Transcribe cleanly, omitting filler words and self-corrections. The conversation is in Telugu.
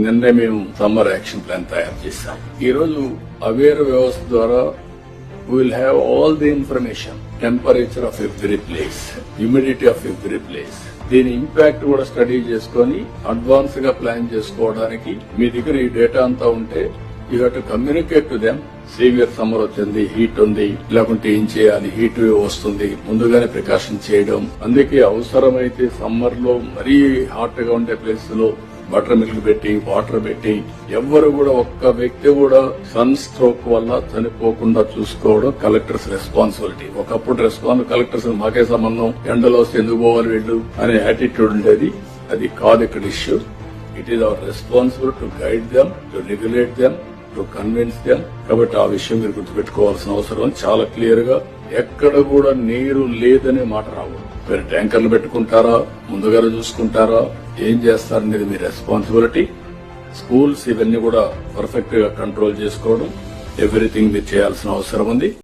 నిన్నే మేము సమ్మర్ యాక్షన్ ప్లాన్ తయారు చేశాం. ఈ రోజు అవేర్ వ్యవస్థ ద్వారా will have all the information, temperature of every place, humidity of every place, దీని ఇంపాక్ట్ కూడా స్టడీ చేసుకుని అడ్వాన్స్ గా ప్లాన్ చేసుకోవడానికి మీ దగ్గర ఈ డేటా అంతా ఉంటే you have to communicate to them. Severe summer వచ్చింది, హీట్ ఉంది, లేకుంటే ఏం చేయాలి, హీట్ వస్తుంది, ముందుగానే ప్రికాషన్ చేయడం. అందుకే అవసరమైతే సమ్మర్ లో మరీ హాట్ గా ఉండే ప్లేస్ లో బటర్ మిల్క్ పెట్టి, వాటర్ పెట్టి, ఎవ్వరు కూడా ఒక్క వ్యక్తి కూడా సన్ స్ట్రోక్ వల్ల చనిపోకుండా చూసుకోవడం కలెక్టర్స్ రెస్పాన్సిబిలిటీ. ఒకప్పుడు కలెక్టర్స్ మాకే సంబంధం, ఎండలో వస్తే ఎందుకు పోవాలి వీళ్ళు అనే యాటిట్యూడ్ ఉండేది. అది కాదు ఇక్కడ issue. It is our responsibility to guide them, to regulate them, to convince them. కాబట్టి ఆ విషయం మీరు గుర్తుపెట్టుకోవాల్సిన అవసరం చాలా క్లియర్ గా. ఎక్కడ కూడా నీరు లేదనే మాట రావు. మీరు ట్యాంకర్లు పెట్టుకుంటారా, ముందుగానే చూసుకుంటారా, ఏం చేస్తారనేది మీ రెస్పాన్సిబిలిటీ. స్కూల్స్ ఇవన్నీ కూడా పర్ఫెక్ట్ గా కంట్రోల్ చేసుకోవడం, ఎవ్రీథింగ్ మీరు చేయాల్సిన అవసరం ఉంది.